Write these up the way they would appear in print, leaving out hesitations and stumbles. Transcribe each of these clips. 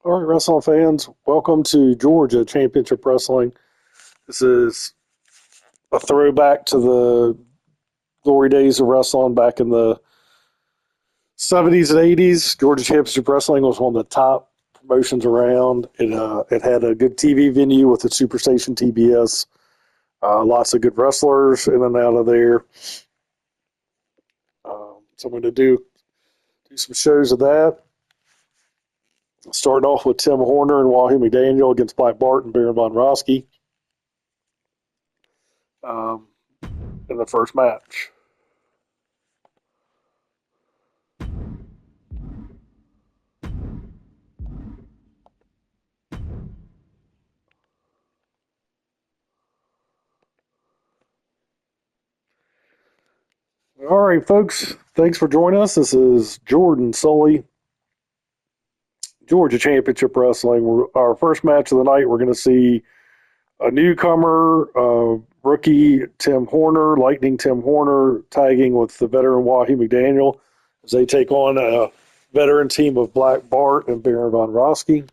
All right, wrestling fans, welcome to Georgia Championship Wrestling. This is a throwback to the glory days of wrestling back in the 70s and 80s. Georgia Championship Wrestling was one of the top promotions around. It had a good TV venue with the Superstation TBS. Lots of good wrestlers in and out of there. So I'm going to do some shows of that. Starting off with Tim Horner and Wahoo McDaniel against Black Bart and Baron Von Rossky in the first match. All right, folks, thanks for joining us. This is Jordan Sully, Georgia Championship Wrestling. Our first match of the night, we're going to see a newcomer, rookie Tim Horner, Lightning Tim Horner, tagging with the veteran Wahoo McDaniel as they take on a veteran team of Black Bart and Baron Von Rossky.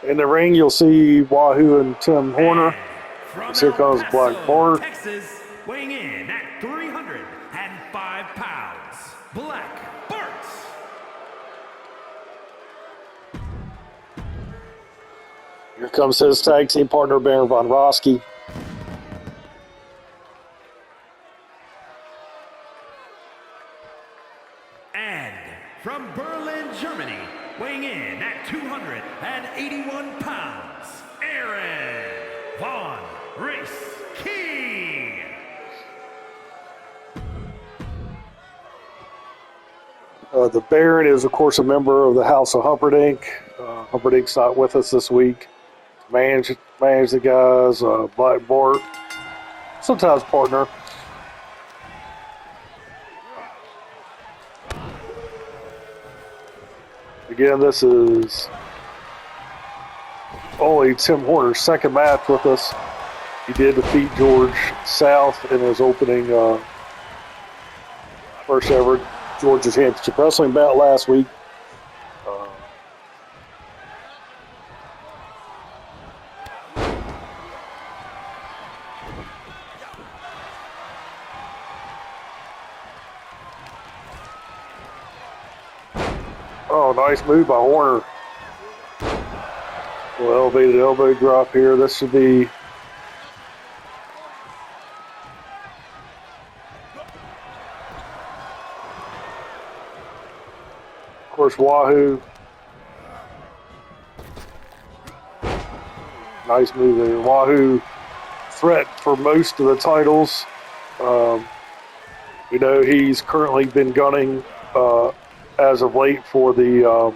In the ring, you'll see Wahoo and Tim Horner. Here comes Black Bart. Texas, weighing in at 305 pounds, Black Bart. Here comes his tag team partner, Baron Von Rossky. And from Berlin, Germany, weighing in at 281 pounds, Aaron Von Race King. The Baron is, of course, a member of the House of Humperdinck. Humperdinck's not with us this week. Manage the guys. Black Bart, sometimes partner. Again, this is only Tim Horner's second match with us. He did defeat George South in his opening first ever Georgia Championship Wrestling bout last week. Oh, nice move by Horner. Well, elevated elbow drop here. This should be of course Wahoo. Nice move there. Wahoo threat for most of the titles. You know, he's currently been gunning as of late for the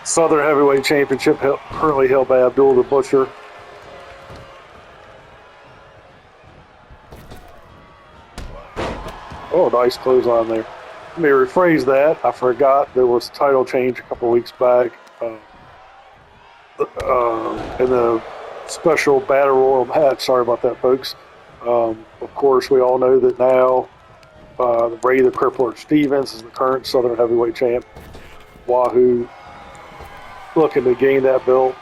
Southern Heavyweight Championship, currently held by Abdul the Butcher. Oh, nice clothesline there. Let me rephrase that. I forgot there was a title change a couple weeks back in the special Battle Royal match. Sorry about that, folks. Of course, we all know that now Ray the Crippler Stevens is the current Southern Heavyweight champ. Wahoo looking to gain that belt.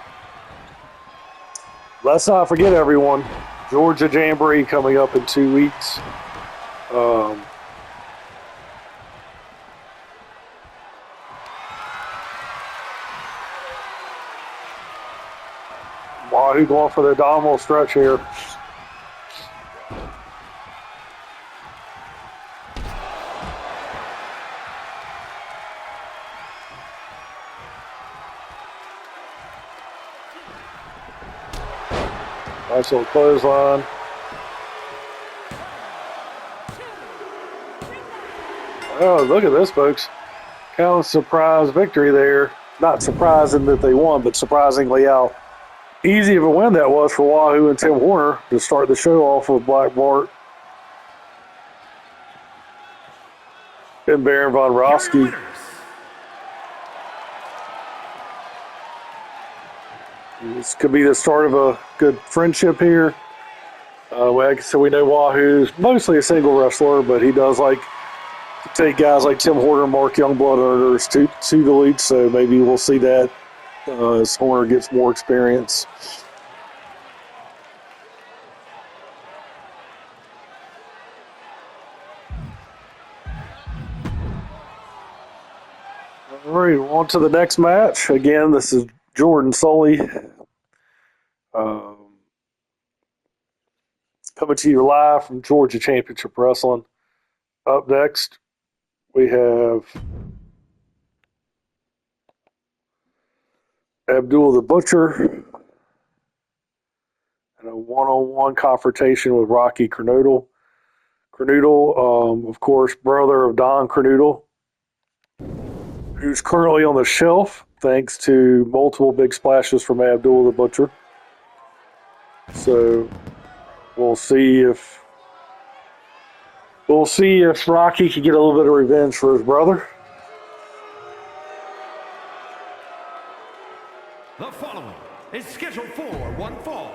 Let's not forget, everyone, Georgia Jamboree coming up in 2 weeks. Wahoo going for the abdominal stretch here. Nice little clothesline. Oh, look at this, folks. Kind of a surprise victory there. Not surprising that they won, but surprisingly how easy of a win that was for Wahoo and Tim Horner to start the show off with Black Bart and Baron von Here are your Roski. winners. This could be the start of a good friendship here. Like I said, we know Wahoo's mostly a single wrestler, but he does like to take guys like Tim Horner and Mark Youngblood earners to the league, so maybe we'll see that as Horner gets more experience. All right, on to the next match. Again, this is Jordan Sully. Coming to you live from Georgia Championship Wrestling. Up next, we have Abdul the Butcher and a one-on-one confrontation with Rocky Kernoodle. Kernoodle, of course, brother of Don Kernoodle, who's currently on the shelf thanks to multiple big splashes from Abdul the Butcher. So we'll see if Rocky can get a little bit of revenge for his brother. The following is scheduled for one fall.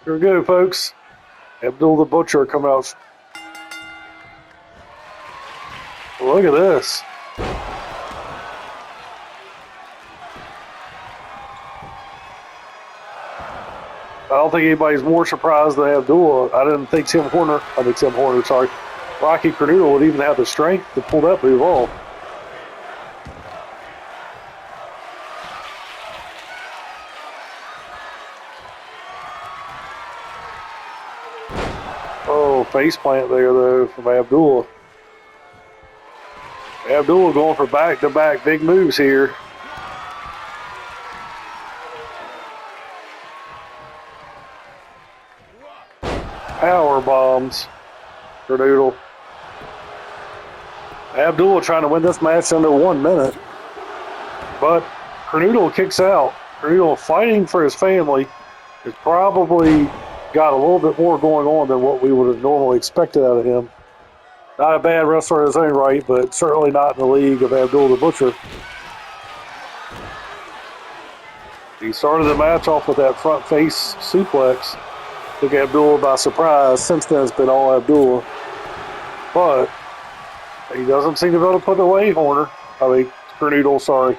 Here we go, folks. Abdul the Butcher coming out. Look at this. I don't think anybody's more surprised than Abdul. I didn't think Rocky Kernoodle would even have the strength to pull that move off. Oh, face plant there, though, from Abdul. Abdul going for back-to-back big moves here. Power bombs for Noodle. Abdul trying to win this match under 1 minute. But Kernoodle kicks out. Kernoodle fighting for his family has probably got a little bit more going on than what we would have normally expected out of him. Not a bad wrestler in his own right, but certainly not in the league of Abdul the Butcher. He started the match off with that front face suplex. Took Abdul by surprise. Since then, it's been all Abdul. But he doesn't seem to be able to put it away, Kernoodle, sorry.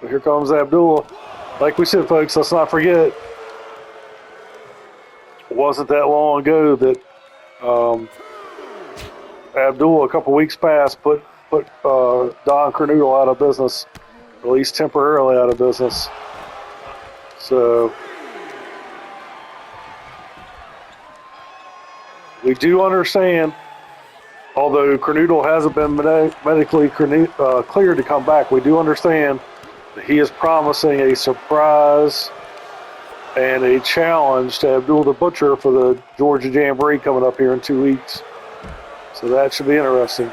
Here comes Abdul. Like we said, folks, let's not forget, it wasn't that long ago that Abdul, a couple weeks past, put Don Kernoodle out of business, at least temporarily out of business. So we do understand, although Kernoodle hasn't been medically cleared to come back, we do understand that he is promising a surprise and a challenge to Abdul the Butcher for the Georgia Jamboree coming up here in 2 weeks. So that should be interesting.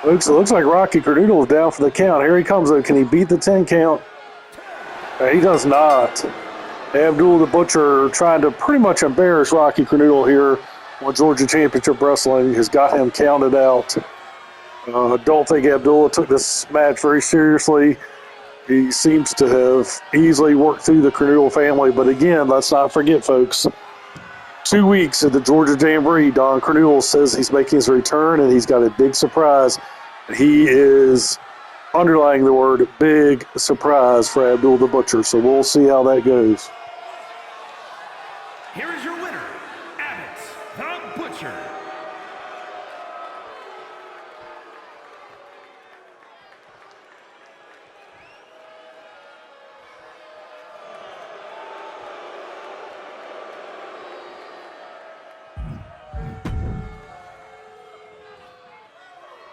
Folks, it looks like Rocky Kernoodle is down for the count. Here he comes, though. Can he beat the 10 count? He does not. Abdul the Butcher, trying to pretty much embarrass Rocky Kernoodle here on Georgia Championship Wrestling, has got him counted out. I don't think Abdul took this match very seriously. He seems to have easily worked through the Kernoodle family. But again, let's not forget, folks, 2 weeks at the Georgia Jamboree, Don Kernoodle says he's making his return, and he's got a big surprise. He is underlying the word big surprise for Abdul the Butcher. So we'll see how that goes. Here is your winner, Abbott the Butcher.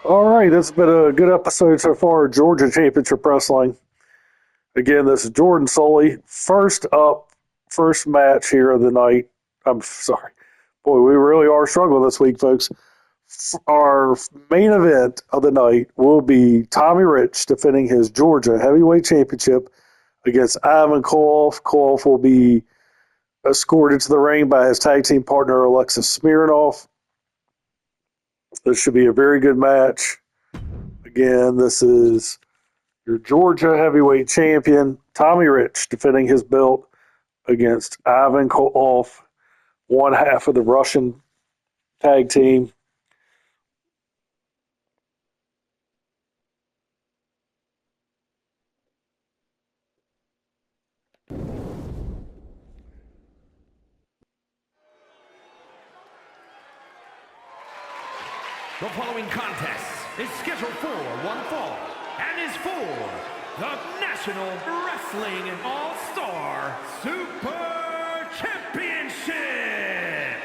All right, it's been a good episode so far. Georgia Championship Wrestling. Again, this is Jordan Sully. First match here of the night. I'm sorry. Boy, we really are struggling this week, folks. Our main event of the night will be Tommy Rich defending his Georgia Heavyweight Championship against Ivan Koloff. Koloff will be escorted to the ring by his tag team partner, Alexis Smirnoff. This should be a very good match. Again, this is your Georgia Heavyweight Champion, Tommy Rich, defending his belt against Ivan Koloff, one half of the Russian tag team. The following contest is scheduled for one fall and is for the National Wrestling All-Star Super Championship.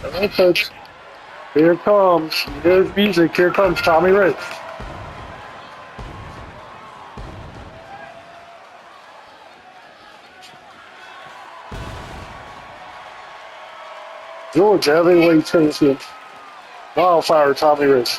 All right, folks. Here comes, there's music. Here comes Tommy Rich. Georgia Heavyweight Champion, Wildfire Tommy Rich.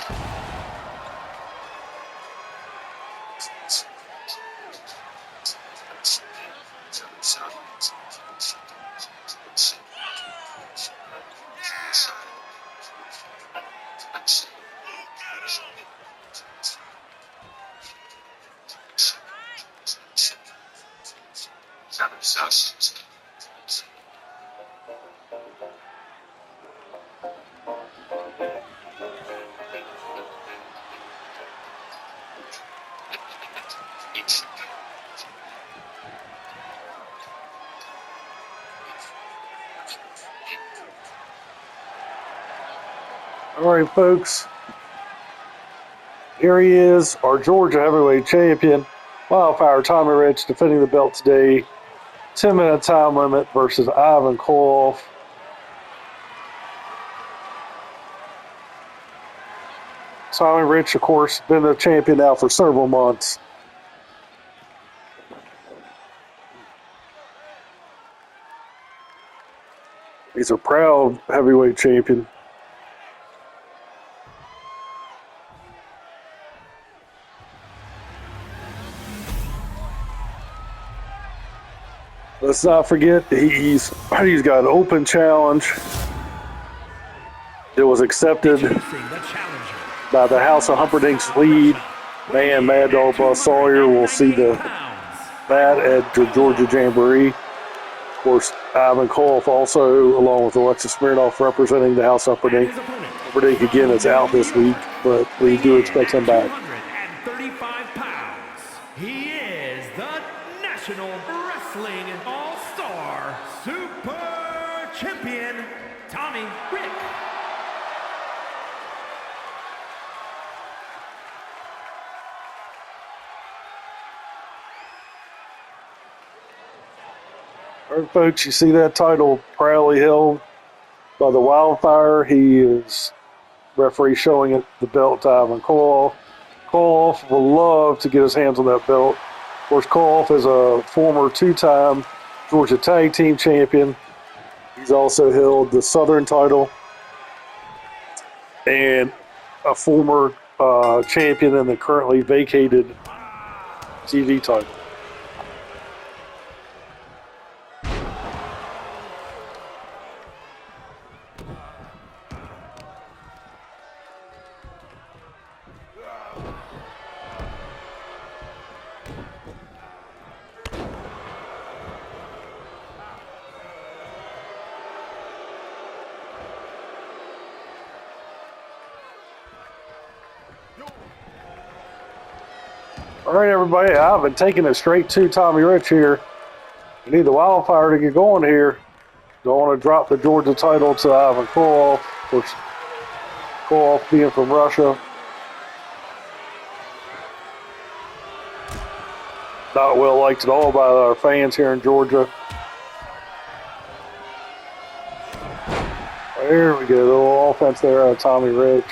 All right, folks. Here he is, our Georgia Heavyweight Champion, Wildfire Tommy Rich, defending the belt today. 10-minute time limit versus Ivan Koloff. Tommy Rich, of course, been the champion now for several months. He's a proud heavyweight champion. Let's not forget he's got an open challenge that was accepted by the House of Humperdinck's lead Man, Mad Dog Buzz Sawyer will see that at the Georgia Jamboree. Of course, Ivan Kolf also, along with Alexis Smirnoff, representing the House Upper Dink. Upper Dink again is out this week, but we do expect him back. 235 pounds. He is the National Wrestling All-Star Super Champion, Tommy Rick. All right, folks, you see that title proudly held by the Wildfire. He is referee showing it, the belt to Ivan Koloff. Koloff will love to get his hands on that belt. Of course, Koloff is a former two-time Georgia Tag Team Champion. He's also held the Southern title and a former champion in the currently vacated TV title. All right, everybody, I've been taking it straight to Tommy Rich here. We need the Wildfire to get going here. Don't want to drop the Georgia title to Ivan Koloff. Of course, Koloff being from Russia. Not well liked at all by our fans here in Georgia. There we go, a little offense there out of Tommy Rich.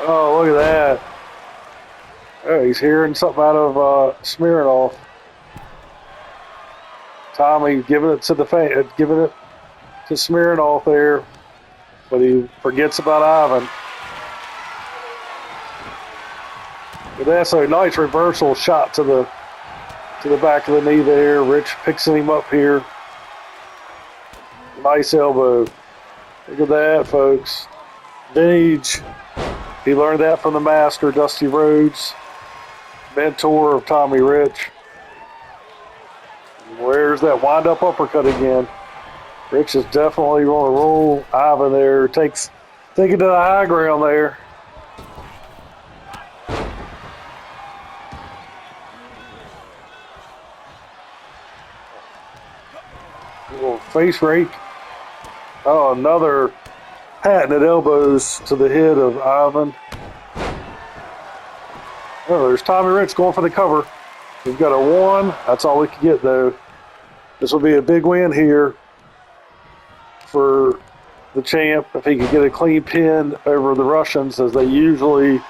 Oh, look at that. Oh, he's hearing something out of Smirnoff. Tommy giving it to giving it to Smirnoff there, but he forgets about Ivan. But that's a nice reversal shot to the back of the knee there. Rich picking him up here. Nice elbow. Look at that, folks. Vintage. He learned that from the master, Dusty Rhodes, mentor of Tommy Rich. Where's that wind-up uppercut again? Rich is definitely going to roll Ivan there. Take it to the high ground there. A little face rake. Oh, another patented elbows to the head of Ivan. Oh, there's Tommy Rich going for the cover. We've got a 1. That's all we can get, though. This will be a big win here for the champ if he can get a clean pin over the Russians, as they usually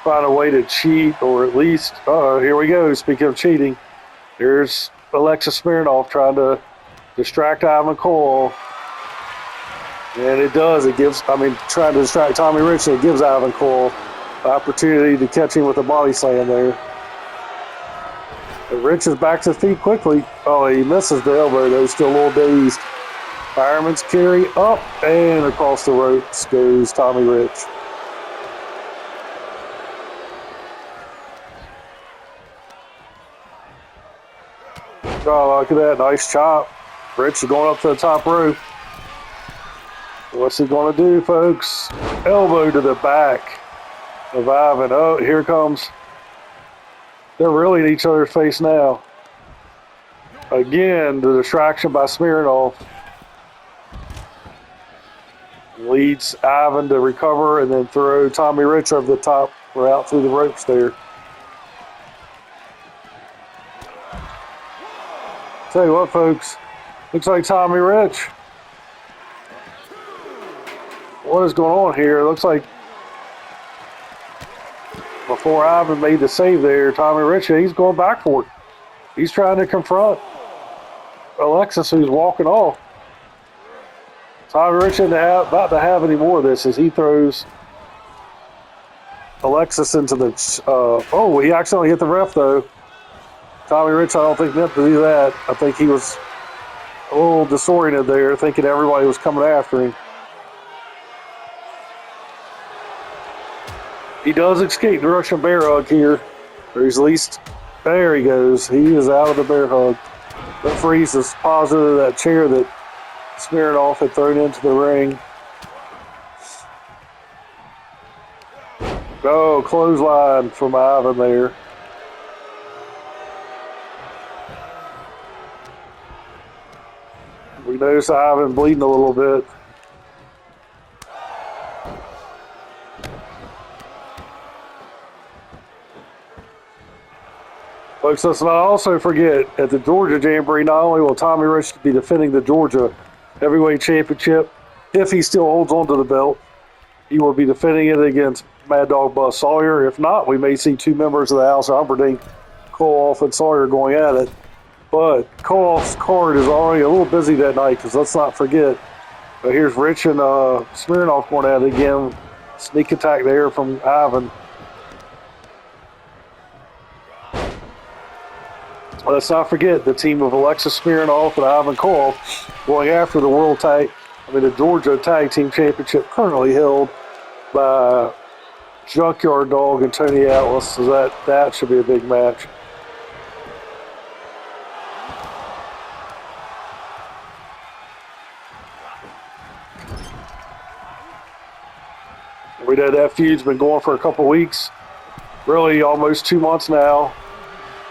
find a way to cheat, or at least, here we go. Speaking of cheating, there's Alexis Smirnoff trying to distract Ivan Koloff. And it does. It gives, trying to distract Tommy Rich, and it gives Ivan Koloff the opportunity to catch him with a body slam there. But Rich is back to his feet quickly. Oh, he misses the elbow, though. Still a little dazed. Fireman's carry up and across the ropes goes Tommy Rich. Oh, look at that. Nice chop. Rich is going up to the top rope. What's he going to do, folks? Elbow to the back of Ivan. Oh, here comes. They're really in each other's face now. Again, the distraction by Smirnoff leads Ivan to recover and then throw Tommy Rich over the top or out through the ropes there. Tell you what, folks, looks like Tommy Rich. What is going on here? It looks like before Ivan made the save there, Tommy Rich, he's going back for it. He's trying to confront Alexis, who's walking off. Tommy Rich isn't about to have any more of this as he throws Alexis into the... he accidentally hit the ref, though. Tommy Rich, I don't think meant to do that. I think he was a little disoriented there, thinking everybody was coming after him. He does escape the Russian bear hug here. Or he's at least, there he goes. He is out of the bear hug. Referee is positive that chair that Smirnoff had thrown into the ring. Oh, clothesline from Ivan there. We notice Ivan bleeding a little bit. Folks, let's not also forget, at the Georgia Jamboree, not only will Tommy Rich be defending the Georgia Heavyweight Championship, if he still holds on to the belt, he will be defending it against Mad Dog Buzz Sawyer. If not, we may see two members of the House of Humperdinck, Koloff and Sawyer, going at it. But Koloff's card is already a little busy that night, because let's not forget, here's Rich and Smirnoff going at it again. Sneak attack there from Ivan. Let's not forget the team of Alexis Smirnoff and Ivan Koloff going after the Georgia Tag Team Championship, currently held by Junkyard Dog and Tony Atlas. So that should be a big match. We know that feud's been going for a couple weeks, really almost 2 months now.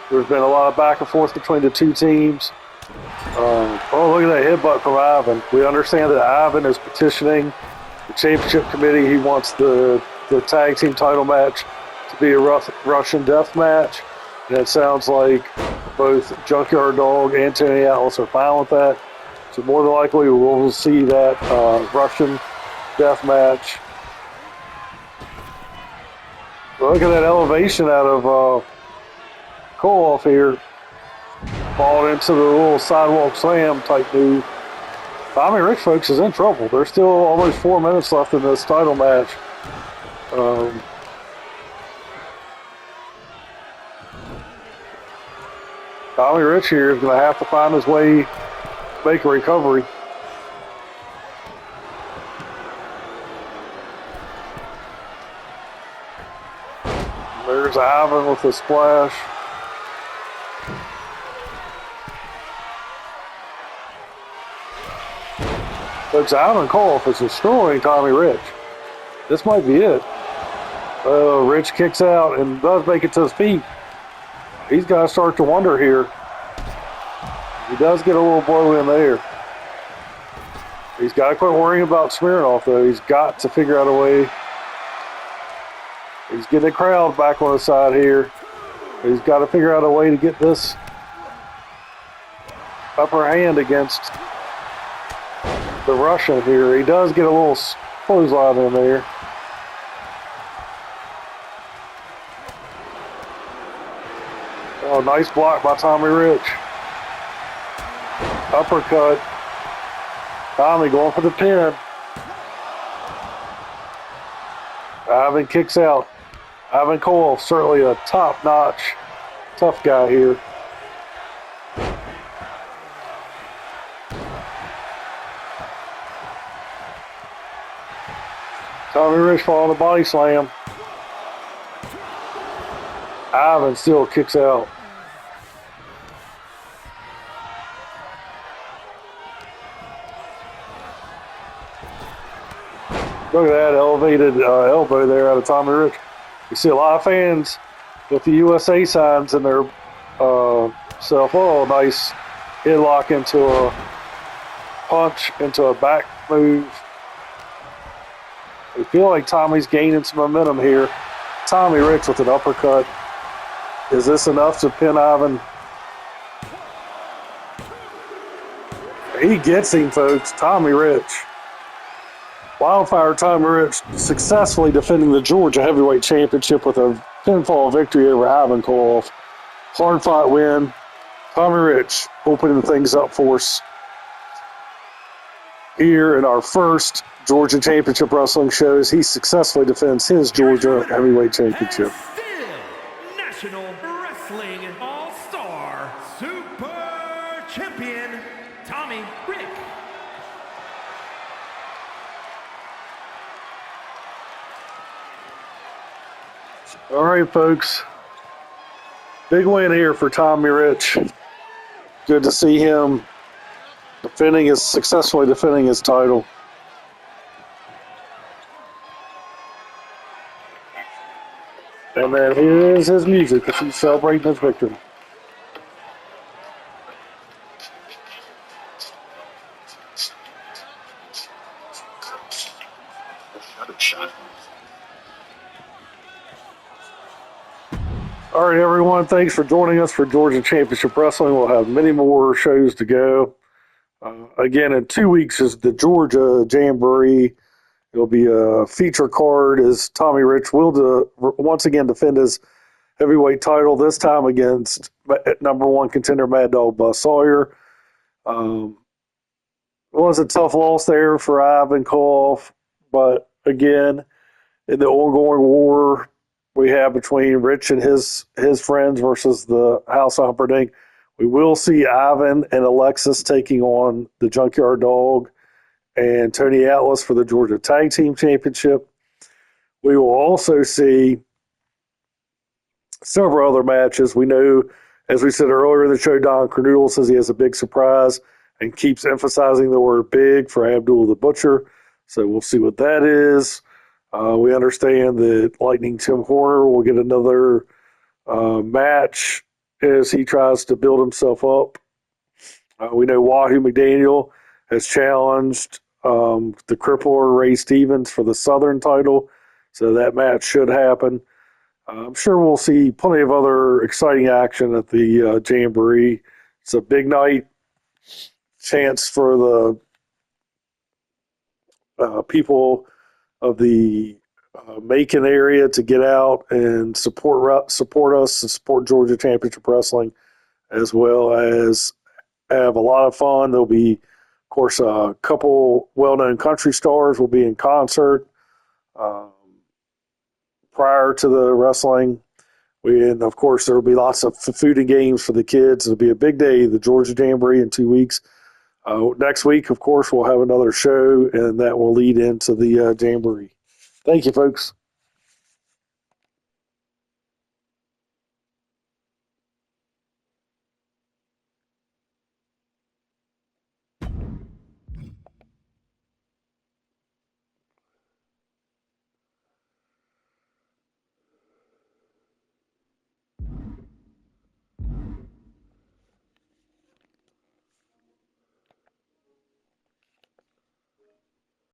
There's been a lot of back and forth between the two teams. Oh, look at that headbutt from Ivan. We understand that Ivan is petitioning the championship committee. He wants the tag team title match to be a Russian death match. And it sounds like both Junkyard Dog and Tony Atlas are fine with that. So more than likely we'll see that Russian death match. Look at that elevation out of Koloff here. Balled into the little sidewalk slam type move. Tommy Rich, folks, is in trouble. There's still almost 4 minutes left in this title match. Tommy Rich here is going to have to find his way to make a recovery. There's Ivan with the splash. Folks, Ivan Koloff is destroying Tommy Rich. This might be it. Rich kicks out and does make it to his feet. He's got to start to wonder here. He does get a little blow in there. He's got to quit worrying about Smirnoff, though. He's got to figure out a way. He's getting the crowd back on his side here. He's got to figure out a way to get this upper hand against the Russian here. He does get a little clothesline in there. Oh, nice block by Tommy Rich. Uppercut. Tommy going for the pin. Ivan kicks out. Ivan Koloff, certainly a top-notch, tough guy here. Tommy Rich following the body slam. Ivan still kicks out. Look at that elevated elbow there out of Tommy Rich. You see a lot of fans with the USA signs in their self. Oh, nice headlock into a punch, into a back move. We feel like Tommy's gaining some momentum here. Tommy Rich with an uppercut. Is this enough to pin Ivan? He gets him, folks. Tommy Rich. Wildfire Tommy Rich successfully defending the Georgia Heavyweight Championship with a pinfall victory over Ivan Koloff. Hard-fought win. Tommy Rich opening things up for us here in our first Georgia Championship Wrestling show as he successfully defends his Georgia Heavyweight Championship. Still National Wrestling All-Star Super Champion Tommy Rich. All right, folks. Big win here for Tommy Rich. Good to see him successfully defending his title. And then here is his music as he's celebrating his victory. All right, everyone. Thanks for joining us for Georgia Championship Wrestling. We'll have many more shows to go. Again, in 2 weeks is the Georgia Jamboree. It'll be a feature card as Tommy Rich will once again defend his heavyweight title, this time against number one contender Mad Dog Buzz Sawyer. It was a tough loss there for Ivan Koloff, but again, in the ongoing war we have between Rich and his friends versus the House of Humperdinck, we will see Ivan and Alexis taking on the Junkyard Dog and Tony Atlas for the Georgia Tag Team Championship. We will also see several other matches. We know, as we said earlier in the show, Don Cornoodle says he has a big surprise and keeps emphasizing the word big for Abdul the Butcher. So we'll see what that is. We understand that Lightning Tim Horner will get another match as he tries to build himself up. We know Wahoo McDaniel has challenged the crippler Ray Stevens for the Southern title, so that match should happen. I'm sure we'll see plenty of other exciting action at the Jamboree. It's a big night, chance for the people of the Macon area to get out and support us and support Georgia Championship Wrestling, as well as have a lot of fun. There'll be, of course, a couple well-known country stars will be in concert prior to the wrestling. And, of course, there will be lots of food and games for the kids. It'll be a big day, the Georgia Jamboree, in 2 weeks. Next week, of course, we'll have another show, and that will lead into the Jamboree. Thank you, folks.